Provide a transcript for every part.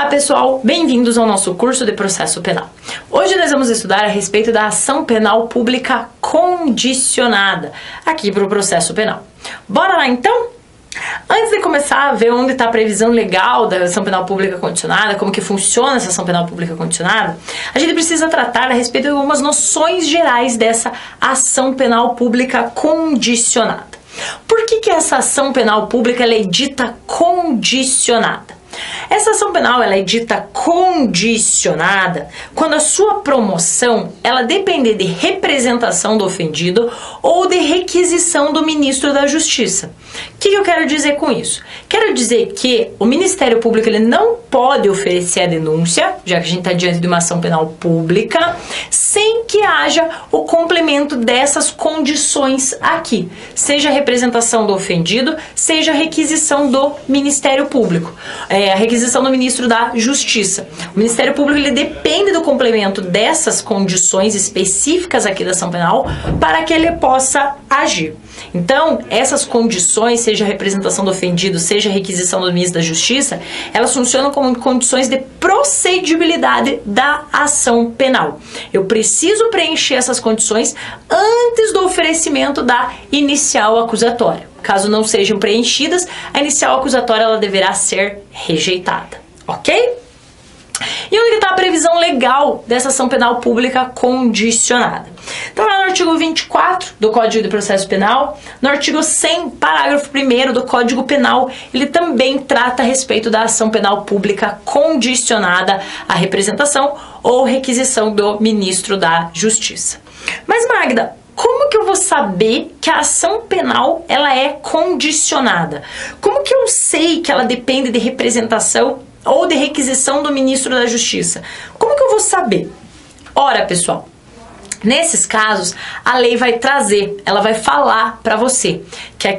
Olá pessoal, bem-vindos ao nosso curso de processo penal. Hoje nós vamos estudar a respeito da ação penal pública condicionada aqui para o processo penal. Bora lá então? Antes de começar a ver onde está a previsão legal da ação penal pública condicionada, como que funciona essa ação penal pública condicionada, a gente precisa tratar a respeito de algumas noções gerais dessa ação penal pública condicionada. Por que essa ação penal pública ela é dita condicionada? Essa ação penal ela é dita condicionada quando a sua promoção ela depende de representação do ofendido ou de requisição do ministro da Justiça. O que eu quero dizer com isso? Quero dizer que o Ministério Público ele não pode oferecer a denúncia, já que a gente está diante de uma ação penal pública, sem que haja o complemento dessas condições aqui, seja a representação do ofendido, seja a requisição do Ministério Público, a requisição do ministro da Justiça. O Ministério Público ele depende do complemento dessas condições específicas aqui da ação penal para que ele possa agir. Então, essas condições, seja a representação do ofendido, seja a requisição do ministro da Justiça, elas funcionam como condições de procedibilidade da ação penal. Eu preciso preencher essas condições antes do oferecimento da inicial acusatória. Caso não sejam preenchidas, a inicial acusatória ela deverá ser rejeitada, ok? E onde está a previsão legal dessa ação penal pública condicionada? Então, lá no artigo 24 do Código de Processo Penal, no artigo 100, parágrafo 1º do Código Penal, ele também trata a respeito da ação penal pública condicionada à representação ou requisição do ministro da Justiça. Mas, Magda, como que eu vou saber que a ação penal ela é condicionada? Como que eu sei que ela depende de representação ou de requisição do ministro da Justiça? Como que eu vou saber? Ora, pessoal, nesses casos, a lei vai trazer, ela vai falar para você que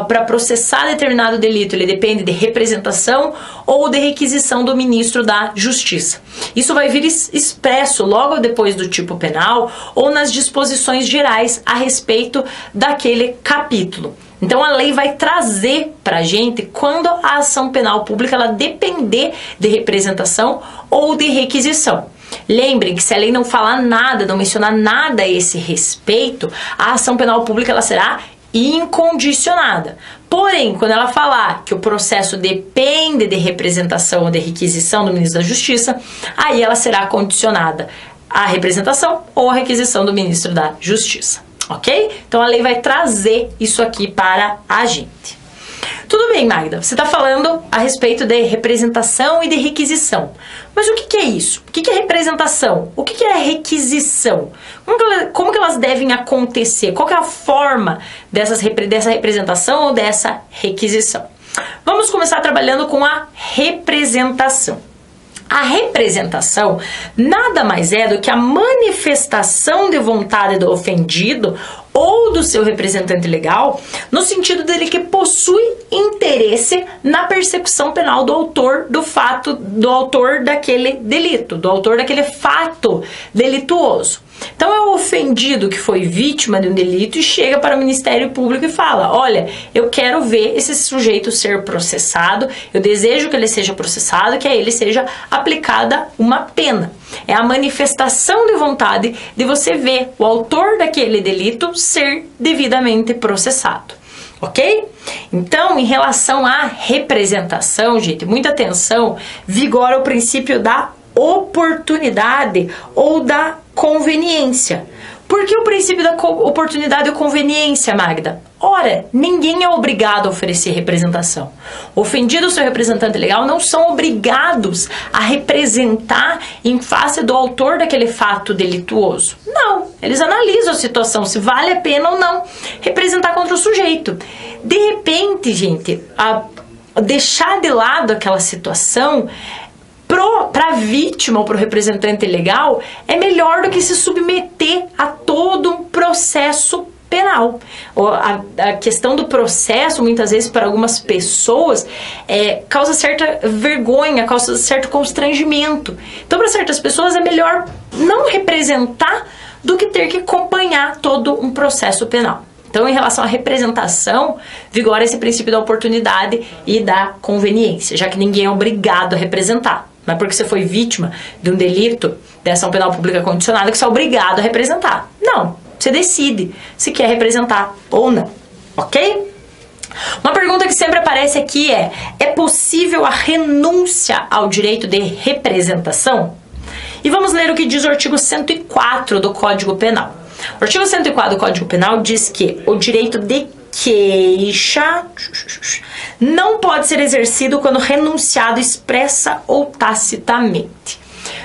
para processar determinado delito, ele depende de representação ou de requisição do ministro da Justiça. Isso vai vir expresso logo depois do tipo penal ou nas disposições gerais a respeito daquele capítulo. Então a lei vai trazer para a gente quando a ação penal pública ela depender de representação ou de requisição. Lembrem que se a lei não falar nada, não mencionar nada a esse respeito, a ação penal pública ela será incondicionada. Porém, quando ela falar que o processo depende de representação ou de requisição do ministro da Justiça, aí ela será condicionada à representação ou à requisição do ministro da Justiça. Ok? Então a lei vai trazer isso aqui para a gente. Tudo bem, Magda, você está falando a respeito de representação e de requisição. Mas o que é isso? O que é representação? O que é requisição? Como que elas devem acontecer? Qual que é a forma dessa representação ou dessa requisição? Vamos começar trabalhando com a representação. A representação nada mais é do que a manifestação de vontade do ofendido ou do seu representante legal, no sentido dele que possui interesse na persecução penal do autor do fato, do autor daquele delito, do autor daquele fato delituoso. Então é o ofendido que foi vítima de um delito e chega para o Ministério Público e fala: olha, eu quero ver esse sujeito ser processado, eu desejo que ele seja processado, que a ele seja aplicada uma pena. É a manifestação de vontade de você ver o autor daquele delito ser devidamente processado. Ok? Então, em relação à representação, gente, muita atenção, vigora o princípio da oportunidade ou da conveniência. Por que o princípio da oportunidade ou conveniência, Magda? Ora, ninguém é obrigado a oferecer representação. O ofendido ou seu representante legal não são obrigados a representar em face do autor daquele fato delituoso. Não, eles analisam a situação, se vale a pena ou não representar contra o sujeito. De repente, gente, deixar de lado aquela situação para a vítima ou para o representante legal é melhor do que se submeter a todo um processo penal. A questão do processo, muitas vezes, para algumas pessoas, causa certa vergonha, causa certo constrangimento. Então, para certas pessoas, é melhor não representar do que ter que acompanhar todo um processo penal. Então, em relação à representação, vigora esse princípio da oportunidade e da conveniência, já que ninguém é obrigado a representar. Não é porque você foi vítima de um delito de ação penal pública condicionada que você é obrigado a representar. Não, você decide se quer representar ou não, ok? Uma pergunta que sempre aparece aqui é possível a renúncia ao direito de representação? E vamos ler o que diz o artigo 104 do Código Penal. O artigo 104 do Código Penal diz que o direito de queixa não pode ser exercido quando renunciado expressa ou tacitamente.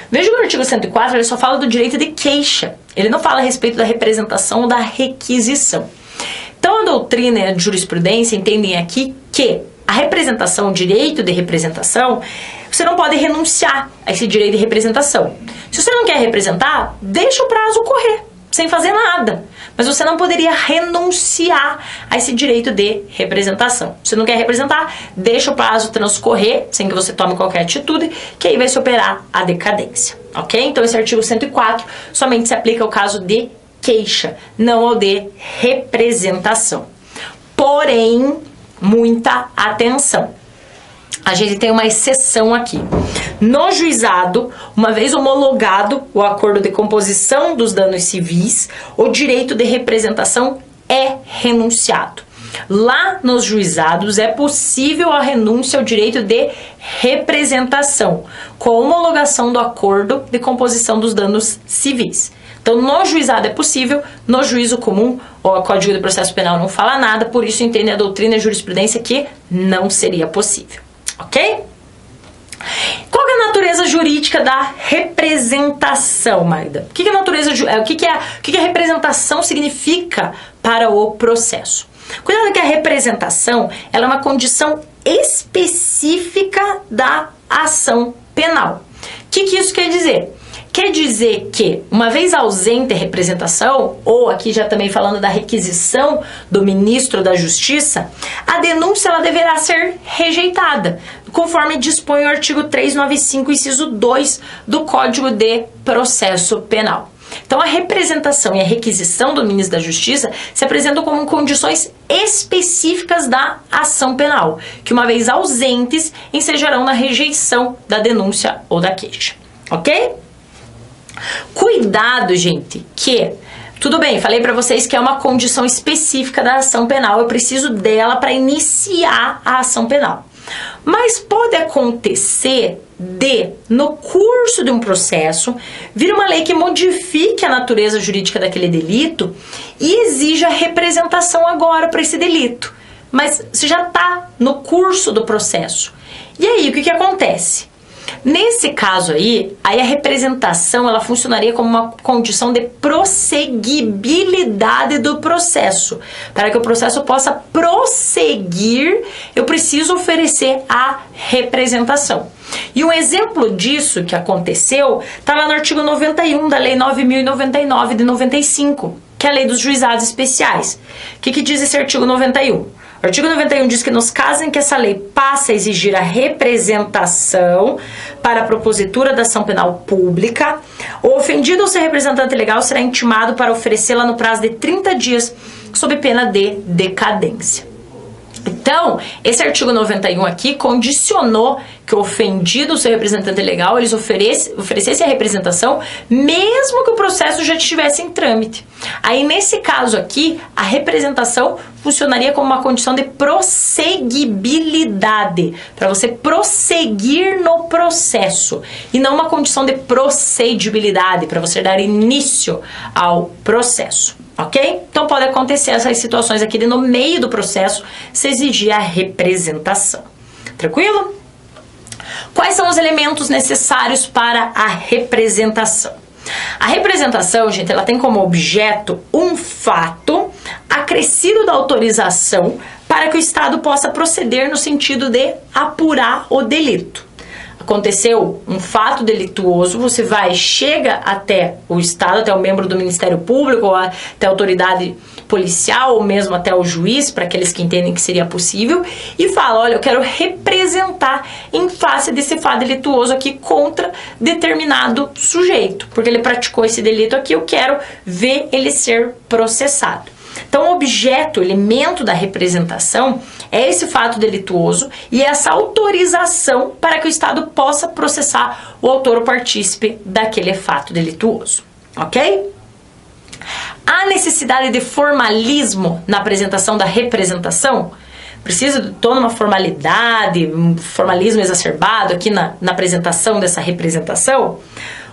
Veja que o artigo 104 ele só fala do direito de queixa. Ele não fala a respeito da representação ou da requisição. Então a doutrina e a jurisprudência entendem aqui que a representação, o direito de representação, você não pode renunciar a esse direito de representação. Se você não quer representar, deixa o prazo correr, sem fazer nada. Mas você não poderia renunciar a esse direito de representação. Se não quer representar, deixa o prazo transcorrer, sem que você tome qualquer atitude, que aí vai se operar a decadência, ok? Então esse artigo 104 somente se aplica ao caso de queixa, não ao de representação. Porém, muita atenção. A gente tem uma exceção aqui. No juizado, uma vez homologado o acordo de composição dos danos civis, o direito de representação é renunciado. Lá nos juizados é possível a renúncia ao direito de representação, com homologação do acordo de composição dos danos civis. Então, no juizado é possível, no juízo comum, o Código de Processo Penal não fala nada, por isso entende a doutrina e a jurisprudência que não seria possível. Ok? Qual é a natureza jurídica da representação, Magda? O que a natureza, o que a representação significa para o processo? Cuidado que a representação ela é uma condição específica da ação penal. O que isso quer dizer? Quer dizer que, uma vez ausente a representação, ou aqui já também falando da requisição do ministro da Justiça, a denúncia ela deverá ser rejeitada, conforme dispõe o artigo 395, inciso 2 do Código de Processo Penal. Então, a representação e a requisição do ministro da Justiça se apresentam como condições específicas da ação penal, que, uma vez ausentes, ensejarão na rejeição da denúncia ou da queixa. Ok? Cuidado, gente, que tudo bem, falei pra vocês que é uma condição específica da ação penal, eu preciso dela para iniciar a ação penal. Mas pode acontecer de, no curso de um processo, vir uma lei que modifique a natureza jurídica daquele delito e exija representação agora para esse delito. Mas você já está no curso do processo. E aí, o que acontece? Nesse caso aí, a representação ela funcionaria como uma condição de prosseguibilidade do processo. Para que o processo possa prosseguir, eu preciso oferecer a representação. E um exemplo disso que aconteceu está lá no artigo 91 da Lei 9.099 de 95, que é a Lei dos Juizados Especiais. O que diz esse artigo 91? O artigo 91 diz que nos casos em que essa lei passa a exigir a representação para a propositura da ação penal pública, o ofendido ou seu representante legal será intimado para oferecê-la no prazo de 30 dias, sob pena de decadência. Então, esse artigo 91 aqui condicionou que o ofendido ou seu representante legal eles oferecessem a representação mesmo que o processo já estivesse em trâmite. Aí, nesse caso aqui, a representação funcionaria como uma condição de prosseguibilidade, para você prosseguir no processo, e não uma condição de procedibilidade, para você dar início ao processo. Ok? Então pode acontecer essas situações aqui de no meio do processo se exigir a representação. Tranquilo? Quais são os elementos necessários para a representação? A representação, gente, ela tem como objeto um fato acrescido da autorização para que o Estado possa proceder no sentido de apurar o delito. Aconteceu um fato delituoso, você chega até o Estado, até o membro do Ministério Público, ou até a autoridade policial, ou mesmo até o juiz, para aqueles que entendem que seria possível, e fala, olha, eu quero representar em face desse fato delituoso aqui contra determinado sujeito, porque ele praticou esse delito aqui, eu quero ver ele ser processado. Então, o objeto, o elemento da representação é esse fato delituoso e essa autorização para que o Estado possa processar o autor ou partícipe daquele fato delituoso, ok? Há necessidade de formalismo na apresentação da representação? Precisa de toda uma formalidade, um formalismo exacerbado aqui na apresentação dessa representação?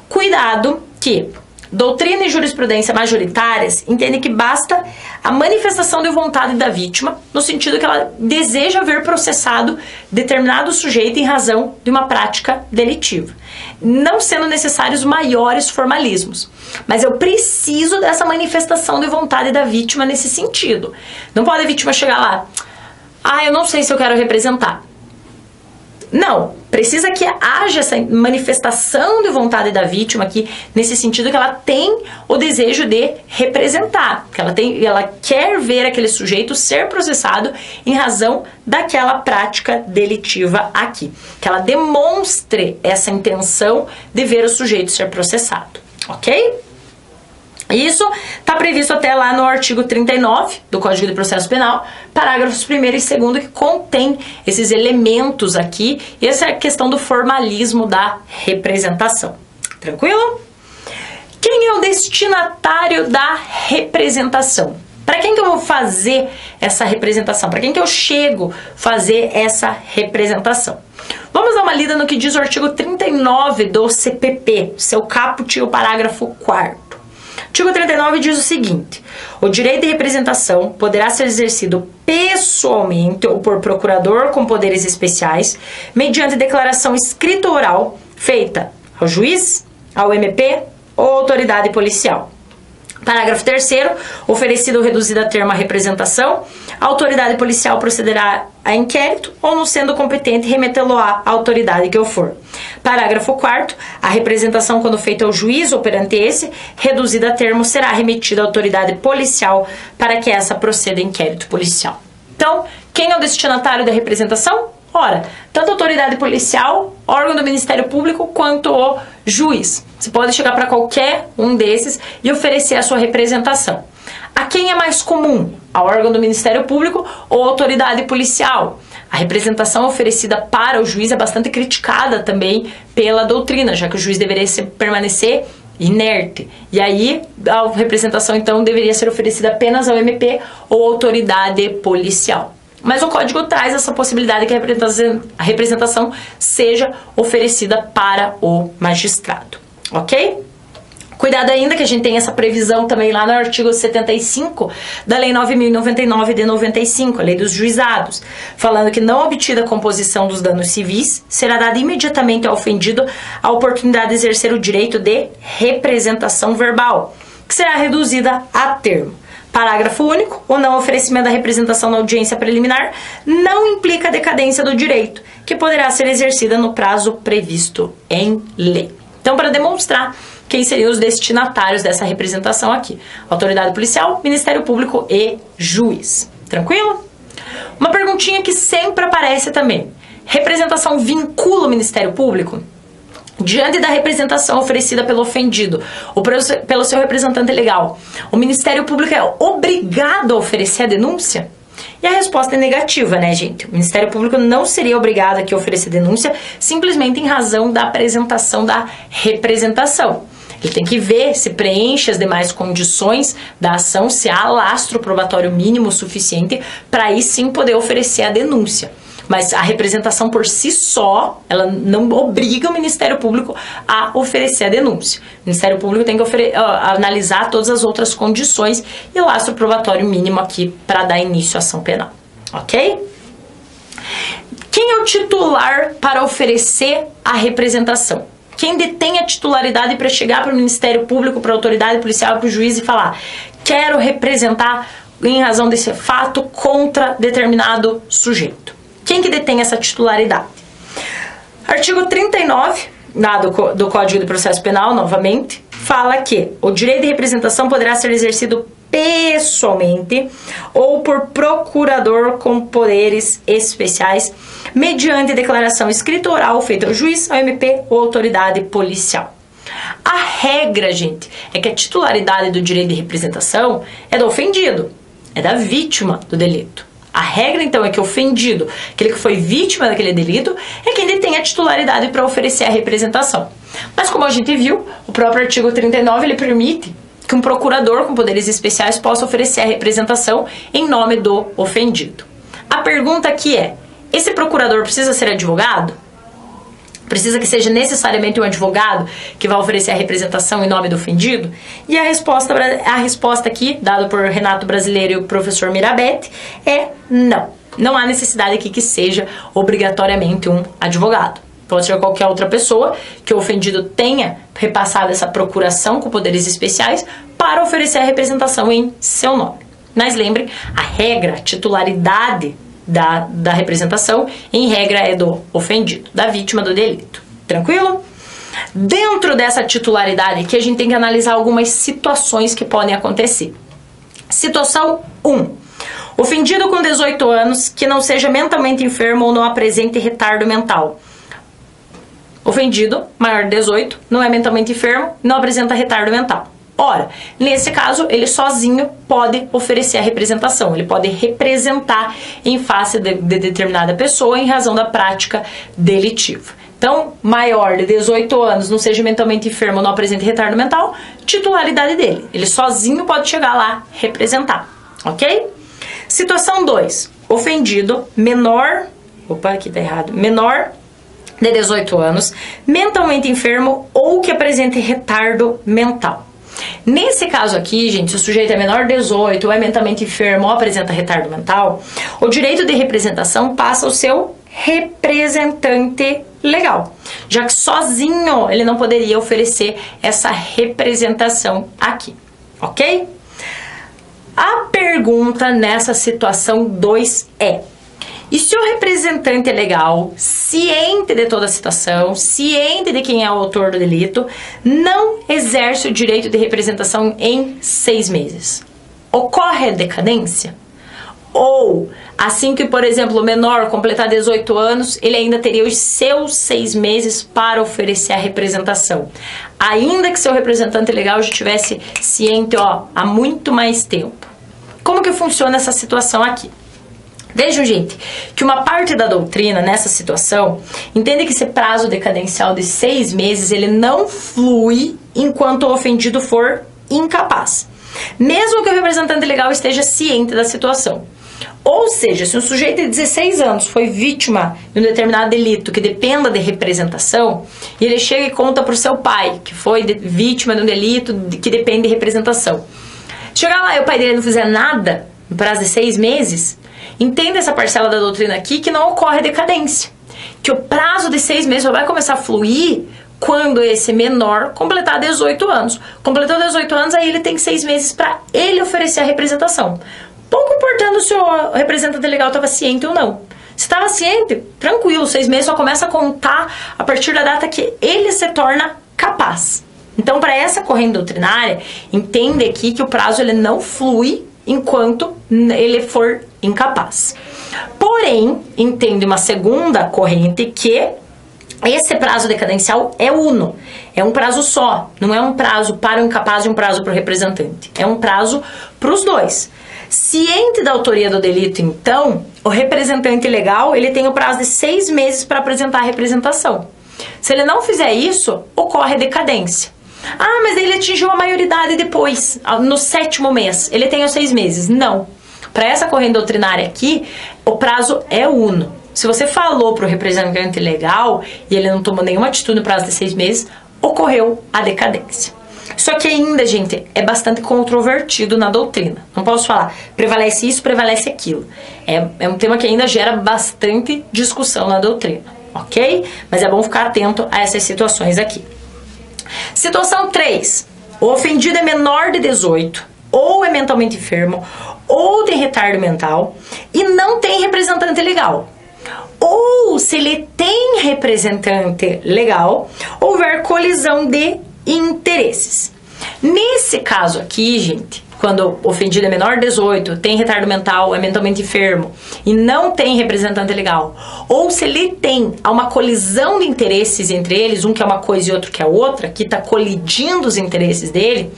Cuidado que doutrina e jurisprudência majoritárias entendem que basta a manifestação de vontade da vítima, no sentido que ela deseja ver processado determinado sujeito em razão de uma prática delitiva, não sendo necessários maiores formalismos. Mas eu preciso dessa manifestação de vontade da vítima nesse sentido. Não pode a vítima chegar lá, eu não sei se eu quero representar. Não, precisa que haja essa manifestação de vontade da vítima aqui, nesse sentido que ela tem o desejo de representar, que ela quer ver aquele sujeito ser processado em razão daquela prática delitiva aqui, que ela demonstre essa intenção de ver o sujeito ser processado, ok? Isso está previsto até lá no artigo 39 do Código de Processo Penal, parágrafos 1º e 2º, que contém esses elementos aqui, e essa é a questão do formalismo da representação. Tranquilo? Quem é o destinatário da representação? Para quem que eu vou fazer essa representação? Para quem que eu chego fazer essa representação? Vamos dar uma lida no que diz o artigo 39 do CPP, seu caput, o parágrafo 4º. O artigo 39 diz o seguinte: o direito de representação poderá ser exercido pessoalmente ou por procurador com poderes especiais, mediante declaração escrita ou oral feita ao juiz, ao MP ou autoridade policial. Parágrafo 3º, oferecida ou reduzida a termo a representação, a autoridade policial procederá a inquérito ou, não sendo competente, remetê-lo-á à autoridade que eu for. Parágrafo 4º, a representação, quando feita ao juiz ou perante esse, reduzida a termo, será remetida à autoridade policial para que essa proceda a inquérito policial. Então, quem é o destinatário da representação? Ora, tanto a autoridade policial, órgão do Ministério Público, quanto o juiz. Você pode chegar para qualquer um desses e oferecer a sua representação. A quem é mais comum? Ao órgão do Ministério Público ou autoridade policial? A representação oferecida para o juiz é bastante criticada também pela doutrina, já que o juiz deveria permanecer inerte. E aí, a representação, então, deveria ser oferecida apenas ao MP ou autoridade policial. Mas o código traz essa possibilidade que a representação seja oferecida para o magistrado, ok? Cuidado ainda que a gente tem essa previsão também lá no artigo 75 da Lei 9.099 de 95, a Lei dos Juizados, falando que não obtida a composição dos danos civis, será dada imediatamente ao ofendido a oportunidade de exercer o direito de representação verbal, que será reduzida a termo. Parágrafo único, o não oferecimento da representação na audiência preliminar não implica a decadência do direito, que poderá ser exercida no prazo previsto em lei. Então, para demonstrar quem seriam os destinatários dessa representação aqui: autoridade policial, Ministério Público e juiz. Tranquilo? Uma perguntinha que sempre aparece também: representação vincula o Ministério Público? Diante da representação oferecida pelo ofendido ou pelo seu representante legal, o Ministério Público é obrigado a oferecer a denúncia? E a resposta é negativa, né, gente? O Ministério Público não seria obrigado aqui a oferecer denúncia simplesmente em razão da apresentação da representação. Ele tem que ver se preenche as demais condições da ação, se há lastro probatório mínimo suficiente para aí sim poder oferecer a denúncia. Mas a representação por si só, ela não obriga o Ministério Público a oferecer a denúncia. O Ministério Público tem que analisar todas as outras condições e lastro probatório mínimo aqui para dar início à ação penal. Ok? Quem é o titular para oferecer a representação? Quem detém a titularidade para chegar para o Ministério Público, para a autoridade policial, para o juiz e falar: quero representar em razão desse fato contra determinado sujeito? Quem que detém essa titularidade? Artigo 39 do Código de Processo Penal, novamente, fala que o direito de representação poderá ser exercido pessoalmente ou por procurador com poderes especiais, mediante declaração escrita ou oral feita ao juiz, ao MP ou autoridade policial. A regra, gente, é que a titularidade do direito de representação é do ofendido. é da vítima do delito. A regra, então, é que o ofendido, aquele que foi vítima daquele delito, é quem detém a titularidade para oferecer a representação. Mas, como a gente viu, o próprio artigo 39, ele permite que um procurador com poderes especiais possa oferecer a representação em nome do ofendido. A pergunta aqui é, esse procurador precisa ser advogado? Precisa que seja necessariamente um advogado que vai oferecer a representação em nome do ofendido? E a resposta aqui, dada por Renato Brasileiro e o professor Mirabete, é não. Não há necessidade aqui que seja obrigatoriamente um advogado. Pode ser qualquer outra pessoa que o ofendido tenha repassado essa procuração com poderes especiais para oferecer a representação em seu nome. Mas lembre, a regra, a titularidade da representação, em regra, é do ofendido, da vítima do delito. Tranquilo? Dentro dessa titularidade aqui, a gente tem que analisar algumas situações que podem acontecer. Situação 1. Ofendido com 18 anos que não seja mentalmente enfermo ou não apresente retardo mental. Ofendido, maior de 18, não é mentalmente enfermo, não apresenta retardo mental. Ora, nesse caso, ele sozinho pode oferecer a representação, ele pode representar em face de determinada pessoa em razão da prática delitiva. Então, maior de 18 anos, não seja mentalmente enfermo, não apresente retardo mental, titularidade dele. Ele sozinho pode chegar lá representar, ok? Situação 2. Ofendido, menor de 18 anos, mentalmente enfermo ou que apresente retardo mental. Nesse caso aqui, gente, se o sujeito é menor de 18 ou é mentalmente enfermo ou apresenta retardo mental, o direito de representação passa ao seu representante legal, já que sozinho ele não poderia oferecer essa representação aqui, ok? A pergunta nessa situação 2 é: e se o representante legal, ciente de toda a situação, ciente de quem é o autor do delito, não exerce o direito de representação em 6 meses? Ocorre a decadência? Ou, assim que, por exemplo, o menor completar 18 anos, ele ainda teria os seus 6 meses para oferecer a representação, ainda que seu representante legal já estivesse ciente, há muito mais tempo. Como que funciona essa situação aqui? Vejam, gente, que uma parte da doutrina nessa situação entende que esse prazo decadencial de 6 meses ele não flui enquanto o ofendido for incapaz, mesmo que o representante legal esteja ciente da situação. Ou seja, se um sujeito de 16 anos foi vítima de um determinado delito que dependa de representação, e ele chega e conta para o seu pai que foi vítima de um delito que depende de representação, chegar lá e o pai dele não fizer nada no prazo de 6 meses, entenda essa parcela da doutrina aqui que não ocorre decadência, que o prazo de 6 meses só vai começar a fluir quando esse menor completar 18 anos. Completou 18 anos, aí ele tem 6 meses para ele oferecer a representação. Pouco importando se o representante legal estava ciente ou não. Se estava ciente, tranquilo, 6 meses só começa a contar a partir da data que ele se torna capaz. Então, para essa corrente doutrinária, entende aqui que o prazo ele não flui enquanto ele for incapaz. Porém, entende uma segunda corrente que esse prazo decadencial é uno, é um prazo só, não é um prazo para o incapaz e um prazo para o representante, é um prazo para os dois. Ciente da autoria do delito, então, o representante legal ele tem o prazo de 6 meses para apresentar a representação. Se ele não fizer isso, ocorre a decadência. Ah, mas ele atingiu a maioridade depois, no 7º mês. Ele tem os 6 meses. Não. Para essa corrente doutrinária aqui, o prazo é uno. Se você falou para o representante legal e ele não tomou nenhuma atitude no prazo de 6 meses, ocorreu a decadência. Só que ainda, gente, é bastante controvertido na doutrina. Não posso falar, prevalece isso, prevalece aquilo. É um tema que ainda gera bastante discussão na doutrina, ok? Mas é bom ficar atento a essas situações aqui. Situação 3. O ofendido é menor de 18, ou é mentalmente enfermo, ou tem retardo mental, e não tem representante legal. Ou, se ele tem representante legal, houver colisão de interesses. Nesse caso aqui, gente, quando o ofendido é menor de 18, tem retardo mental, é mentalmente enfermo e não tem representante legal, ou se ele tem uma colisão de interesses entre eles, um que é uma coisa e outro que é outra, que está colidindo os interesses dele,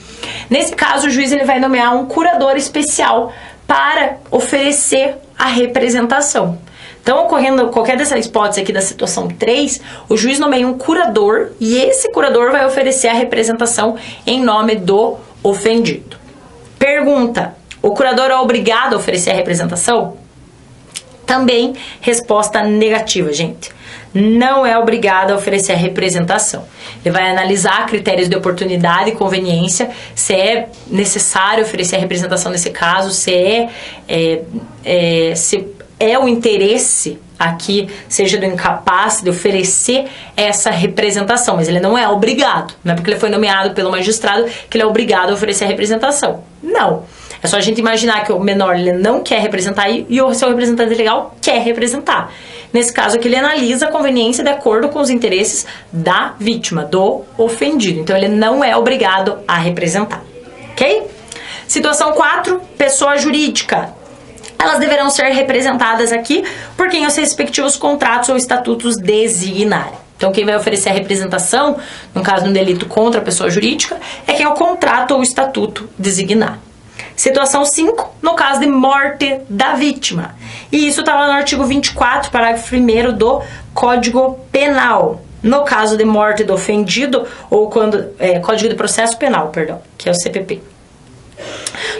nesse caso o juiz ele vai nomear um curador especial para oferecer a representação. Então, ocorrendo qualquer dessa hipótese aqui da situação 3, o juiz nomeia um curador e esse curador vai oferecer a representação em nome do ofendido. Pergunta: o curador é obrigado a oferecer a representação? Também resposta negativa, gente. Não é obrigado a oferecer a representação. Ele vai analisar critérios de oportunidade e conveniência, se é necessário oferecer a representação nesse caso, se é o interesse aqui, seja do incapaz de oferecer essa representação, mas ele não é obrigado. Não é porque ele foi nomeado pelo magistrado que ele é obrigado a oferecer a representação. Não. É só a gente imaginar que o menor ele não quer representar e o seu representante legal quer representar. Nesse caso aqui, ele analisa a conveniência de acordo com os interesses da vítima, do ofendido. Então, ele não é obrigado a representar. Ok? Situação 4, pessoa jurídica. Elas deverão ser representadas aqui por quem os respectivos contratos ou estatutos designarem. Então, quem vai oferecer a representação, no caso de um delito contra a pessoa jurídica, é quem o contrato ou estatuto designar. Situação 5, no caso de morte da vítima. E isso está lá no artigo 24, parágrafo 1º do Código Penal. No caso de morte do ofendido, ou quando... Código de Processo Penal, perdão, que é o CPP.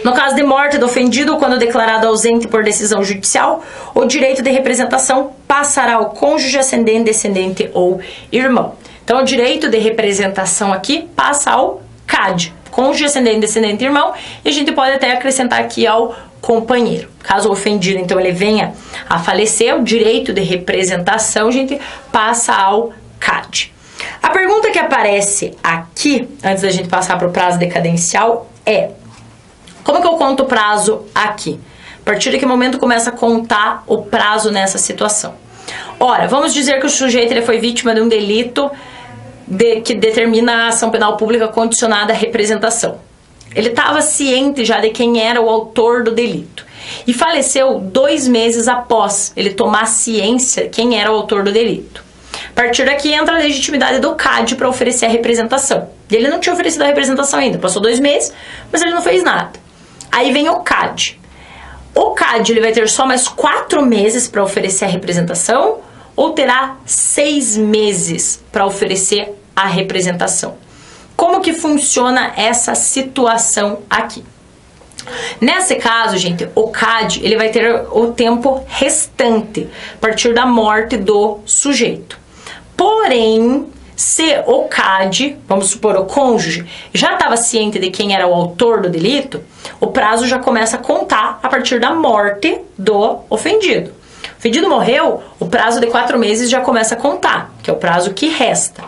No caso de morte do ofendido, quando declarado ausente por decisão judicial, o direito de representação passará ao cônjuge, ascendente, descendente ou irmão. Então, o direito de representação aqui passa ao CAD, cônjuge, ascendente, descendente, irmão, e a gente pode até acrescentar aqui ao companheiro. Caso o ofendido, então, ele venha a falecer, o direito de representação, a gente passa ao CAD. A pergunta que aparece aqui, antes da gente passar para o prazo decadencial, é: como que eu conto o prazo aqui? A partir de que momento começa a contar o prazo nessa situação? Ora, vamos dizer que o sujeito ele foi vítima de um delito que determina a ação penal pública condicionada à representação. Ele estava ciente já de quem era o autor do delito e faleceu 2 meses após ele tomar ciência de quem era o autor do delito. A partir daqui entra a legitimidade do CAD para oferecer a representação. Ele não tinha oferecido a representação ainda, passou 2 meses, mas ele não fez nada. Aí vem o CAD. O CAD ele vai ter só mais 4 meses para oferecer a representação ou terá 6 meses para oferecer a representação? Como que funciona essa situação aqui? Nesse caso, gente, o CAD ele vai ter o tempo restante a partir da morte do sujeito. Porém, se o CAD, vamos supor o cônjuge, já estava ciente de quem era o autor do delito, o prazo já começa a contar a partir da morte do ofendido. O ofendido morreu, o prazo de 4 meses já começa a contar, que é o prazo que resta.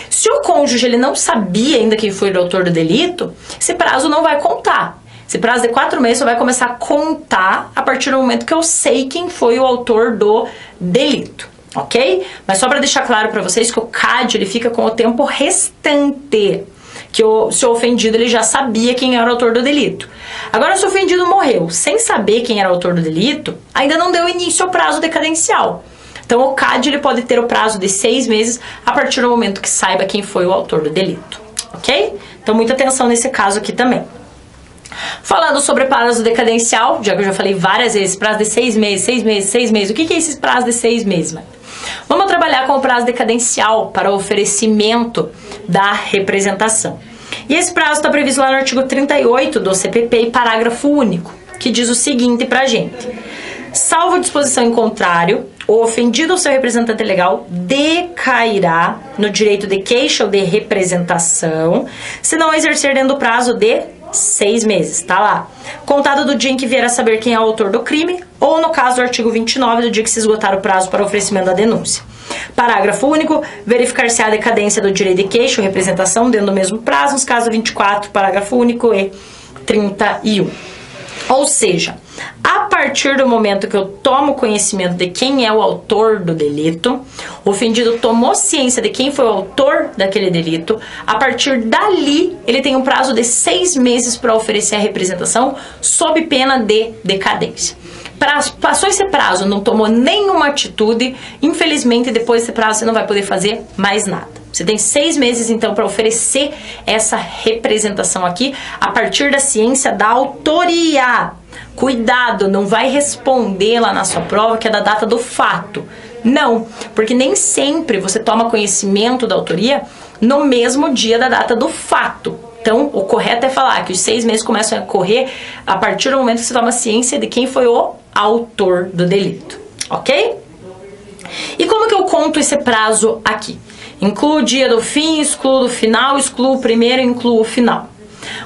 Se o cônjuge ele não sabia ainda quem foi o autor do delito, esse prazo não vai contar. Esse prazo de 4 meses só vai começar a contar a partir do momento que eu sei quem foi o autor do delito. Ok? Mas só para deixar claro para vocês que o CAD ele fica com o tempo restante, que se o ofendido ele já sabia quem era o autor do delito. Agora, se o ofendido morreu sem saber quem era o autor do delito, ainda não deu início ao prazo decadencial. Então, o CAD ele pode ter o prazo de 6 meses a partir do momento que saiba quem foi o autor do delito. Ok? Então, muita atenção nesse caso aqui também. Falando sobre prazo decadencial, já que eu já falei várias vezes, prazo de 6 meses, 6 meses, 6 meses. O que é esse prazo de 6 meses, mano? Vamos trabalhar com o prazo decadencial para o oferecimento da representação. E esse prazo está previsto lá no artigo 38 do CPP, parágrafo único, que diz o seguinte pra gente: salvo disposição em contrário, o ofendido ou seu representante legal decairá no direito de queixa ou de representação, se não exercer dentro do prazo de 6 meses, tá lá. Contado do dia em que vier a saber quem é o autor do crime, ou no caso do artigo 29, do dia que se esgotar o prazo para oferecimento da denúncia. Parágrafo único, verificar-se a decadência do direito de queixa ou representação dentro do mesmo prazo, nos casos 24, parágrafo único e 31. Ou seja, a partir do momento que eu tomo conhecimento de quem é o autor do delito, o ofendido tomou ciência de quem foi o autor daquele delito, a partir dali ele tem um prazo de 6 meses para oferecer a representação sob pena de decadência. Passou esse prazo, não tomou nenhuma atitude, infelizmente depois desse prazo você não vai poder fazer mais nada. Você tem 6 meses, então, para oferecer essa representação aqui, a partir da ciência da autoria Cuidado, não vai responder lá na sua prova que é da data do fato. Não, porque nem sempre você toma conhecimento da autoria no mesmo dia da data do fato. Então, o correto é falar que os 6 meses começam a correr a partir do momento que você toma ciência de quem foi o autor do delito, ok? E como que eu conto esse prazo aqui? Incluo o dia do fim, excluo do final, excluo o primeiro, incluo o final.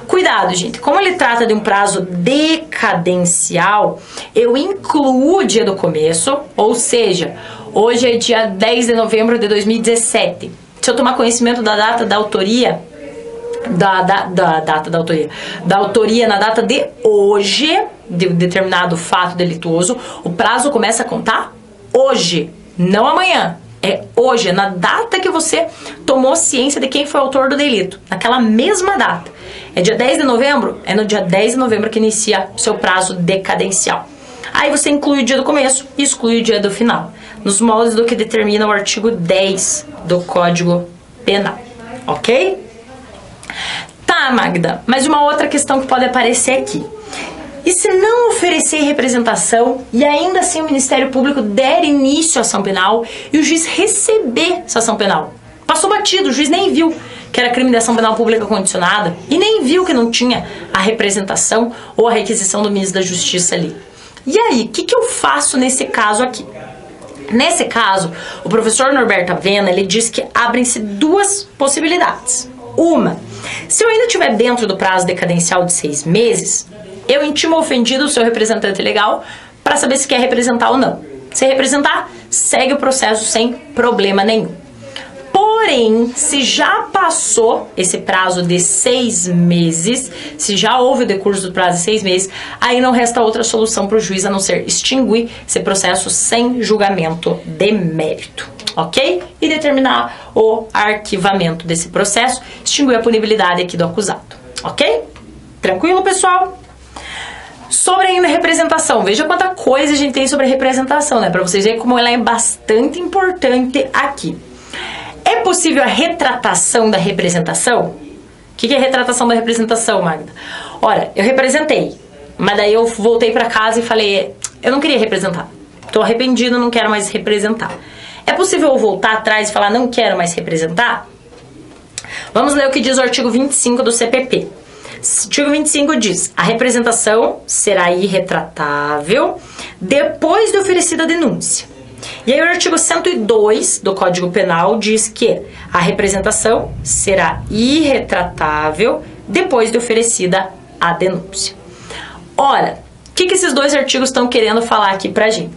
Cuidado, gente, como ele trata de um prazo decadencial, eu incluo o dia do começo, ou seja, hoje é dia 10 de novembro de 2017. Se eu tomar conhecimento da data da autoria, da autoria na data de hoje, de determinado fato delituoso, o prazo começa a contar hoje, não amanhã. É hoje, é na data que você tomou ciência de quem foi o autor do delito, naquela mesma data. É dia 10 de novembro? É no dia 10 de novembro que inicia o seu prazo decadencial. Aí você inclui o dia do começo e exclui o dia do final, nos moldes do que determina o artigo 10 do Código Penal, ok? Tá, Magda, mas uma outra questão que pode aparecer aqui. E se não oferecer representação e ainda assim o Ministério Público der início à ação penal e o juiz receber essa ação penal? Passou batido, o juiz nem viu que era crime de ação penal pública condicionada e nem viu que não tinha a representação ou a requisição do ministro da Justiça ali. E aí, o que eu faço nesse caso aqui? Nesse caso, o professor Norberto Avena, ele diz que abrem-se 2 possibilidades. Uma, se eu ainda estiver dentro do prazo decadencial de 6 meses, eu intimo o ofendido, o seu representante legal, para saber se quer representar ou não. Se representar, segue o processo sem problema nenhum. Porém, se já passou esse prazo de 6 meses, se já houve o decurso do prazo de 6 meses, aí não resta outra solução para o juiz a não ser extinguir esse processo sem julgamento de mérito, ok? E determinar o arquivamento desse processo, extinguir a punibilidade aqui do acusado, ok? Tranquilo, pessoal? Sobre ainda a representação, veja quanta coisa a gente tem sobre a representação, né? Para vocês verem como ela é bastante importante aqui. É possível a retratação da representação? O que é a retratação da representação, Magda? Ora, eu representei, mas daí eu voltei para casa e falei, eu não queria representar. Estou arrependido, não quero mais representar. É possível eu voltar atrás e falar, não quero mais representar? Vamos ler o que diz o artigo 25 do CPP. O artigo 25 diz, a representação será irretratável depois de oferecida a denúncia. E aí o artigo 102 do Código Penal diz que a representação será irretratável depois de oferecida a denúncia. Ora, o que esses 2 artigos estão querendo falar aqui pra gente?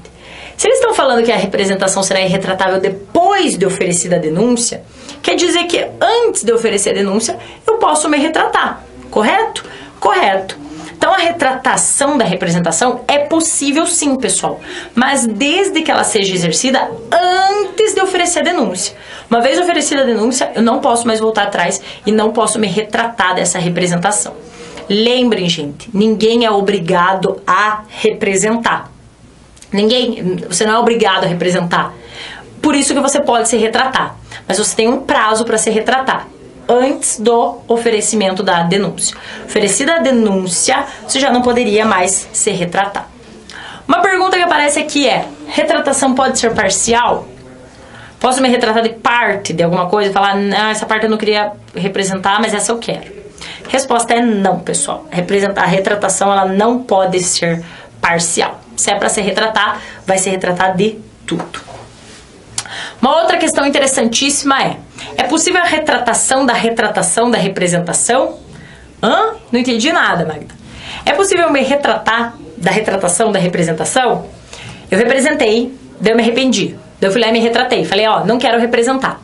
Se eles estão falando que a representação será irretratável depois de oferecida a denúncia, quer dizer que antes de oferecer a denúncia eu posso me retratar, correto? Correto. Então, a retratação da representação é possível sim, pessoal, mas desde que ela seja exercida antes de oferecer a denúncia. Uma vez oferecida a denúncia, eu não posso mais voltar atrás e não posso me retratar dessa representação. Lembrem, gente, ninguém é obrigado a representar. Você não é obrigado a representar. Por isso que você pode se retratar, mas você tem um prazo para se retratar. Antes do oferecimento da denúncia. Oferecida a denúncia, você já não poderia mais se retratar. Uma pergunta que aparece aqui é, retratação pode ser parcial? Posso me retratar de parte de alguma coisa e falar, não, essa parte eu não queria representar, mas essa eu quero? Resposta é não, pessoal. A retratação ela não pode ser parcial. Se é para se retratar, vai se retratar de tudo. Uma outra questão interessantíssima é possível a retratação da representação? Não entendi nada, Magda. É possível me retratar da retratação da representação? Eu representei, daí eu me arrependi. Daí eu fui lá e me retratei. Falei, ó, não quero representar.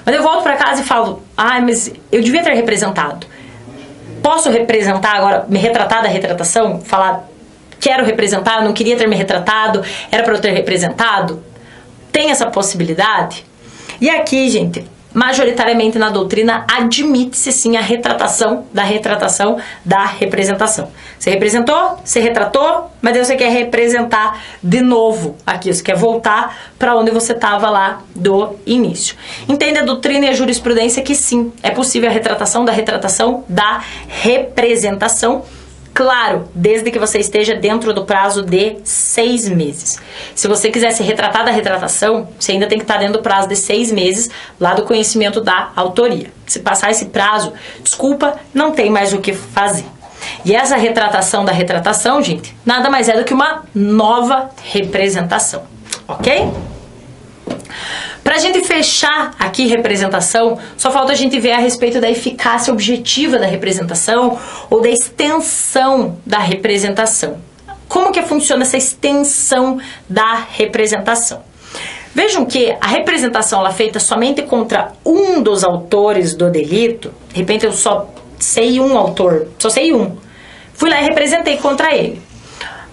Mas eu volto pra casa e falo, mas eu devia ter representado. Posso representar agora, me retratar da retratação? Falar, quero representar, não queria ter me retratado, era para eu ter representado? Tem essa possibilidade? E aqui, gente, majoritariamente na doutrina admite-se sim a retratação da representação. Você representou, você retratou, mas daí você quer representar de novo aqui, você quer voltar para onde você estava lá do início. Entende a doutrina e a jurisprudência que sim, é possível a retratação da representação, Claro, desde que você esteja dentro do prazo de 6 meses. Se você quiser se retratar da retratação, você ainda tem que estar dentro do prazo de 6 meses lá do conhecimento da autoria. Se passar esse prazo, desculpa, não tem mais o que fazer. E essa retratação da retratação, gente, nada mais é do que uma nova representação, ok? Pra gente fechar aqui representação, só falta a gente ver a respeito da eficácia objetiva da representação ou da extensão da representação. Como que funciona essa extensão da representação? Vejam que a representação ela é feita somente contra um dos autores do delito. De repente eu só sei um autor, só sei um. Fui lá e representei contra ele.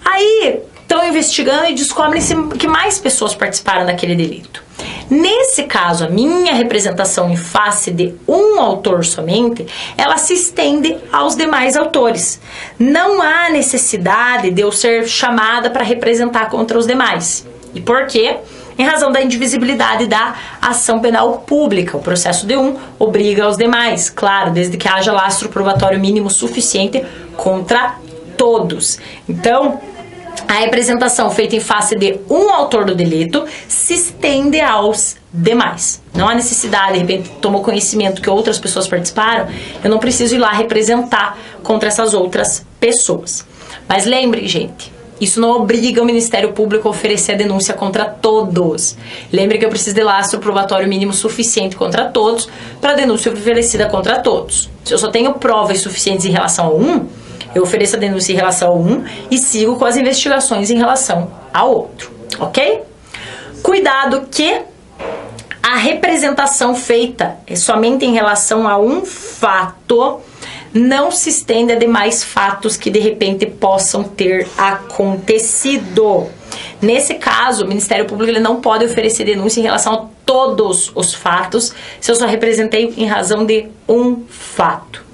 Aí estão investigando e descobrem que mais pessoas participaram daquele delito. Nesse caso, a minha representação em face de um autor somente, ela se estende aos demais autores. Não há necessidade de eu ser chamada para representar contra os demais. E por quê? Em razão da indivisibilidade da ação penal pública. O processo de um obriga aos demais, claro, desde que haja lastro probatório mínimo suficiente contra todos. Então, a representação feita em face de um autor do delito se estende aos demais. Não há necessidade, de repente, tomou conhecimento que outras pessoas participaram, eu não preciso ir lá representar contra essas outras pessoas. Mas lembre, gente, isso não obriga o Ministério Público a oferecer a denúncia contra todos. Lembre que eu preciso de lastro probatório mínimo suficiente contra todos para a denúncia oferecida contra todos. Se eu só tenho provas suficientes em relação a um, eu ofereço a denúncia em relação a um e sigo com as investigações em relação ao outro, ok? Cuidado que a representação feita somente em relação a um fato não se estende a demais fatos que de repente possam ter acontecido. Nesse caso, o Ministério Público ele não pode oferecer denúncia em relação a todos os fatos se eu só representei em razão de um fato.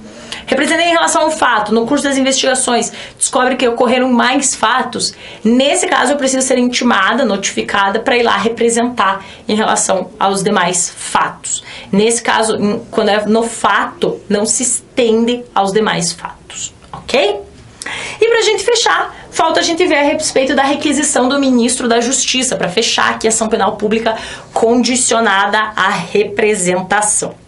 Representei em relação a um fato, no curso das investigações, descobre que ocorreram mais fatos. Nesse caso, eu preciso ser intimada, notificada, para ir lá representar em relação aos demais fatos. Nesse caso, quando é no fato, não se estende aos demais fatos, ok? E pra gente fechar, falta a gente ver a respeito da requisição do ministro da Justiça, para fechar aqui a ação penal pública condicionada à representação.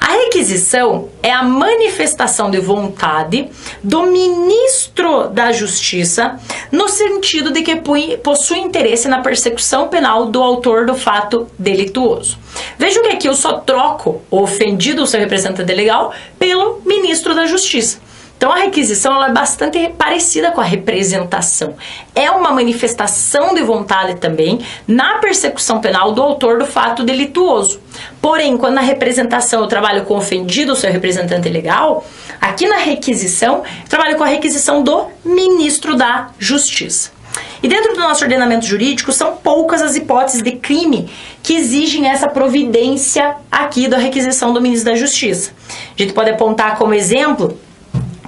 A requisição é a manifestação de vontade do ministro da Justiça no sentido de que possui interesse na persecução penal do autor do fato delituoso. Vejam que aqui eu só troco o ofendido, o seu representante legal, pelo ministro da Justiça. Então a requisição ela é bastante parecida com a representação. É uma manifestação de vontade também na persecução penal do autor do fato delituoso. Porém, quando na representação eu trabalho com o ofendido, o seu representante legal, aqui na requisição eu trabalho com a requisição do ministro da Justiça. E dentro do nosso ordenamento jurídico são poucas as hipóteses de crime que exigem essa providência aqui da requisição do ministro da Justiça. A gente pode apontar como exemplo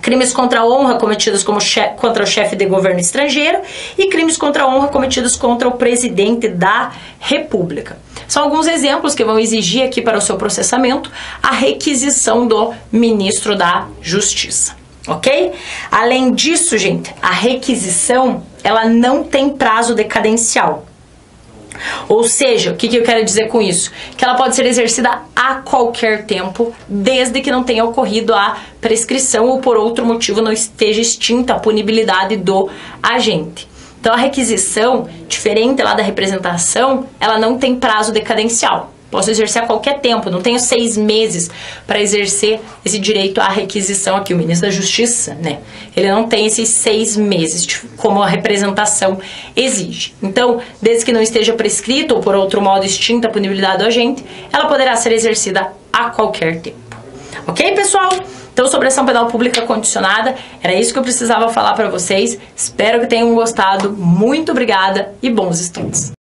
crimes contra a honra cometidos contra o chefe de governo estrangeiro e crimes contra a honra cometidos contra o presidente da República. São alguns exemplos que vão exigir aqui para o seu processamento a requisição do ministro da Justiça, ok? Além disso, gente, a requisição ela não tem prazo decadencial. Ou seja, o que eu quero dizer com isso? Que ela pode ser exercida a qualquer tempo, desde que não tenha ocorrido a prescrição ou por outro motivo não esteja extinta a punibilidade do agente. Então a requisição, diferente lá da representação, ela não tem prazo decadencial. Posso exercer a qualquer tempo, não tenho 6 meses para exercer esse direito à requisição aqui. O ministro da Justiça, né? Ele não tem esses 6 meses, como a representação exige. Então, desde que não esteja prescrito ou por outro modo extinta a punibilidade do agente, ela poderá ser exercida a qualquer tempo. Ok, pessoal? Então, sobre a ação penal pública condicionada, era isso que eu precisava falar para vocês. Espero que tenham gostado. Muito obrigada e bons estudos!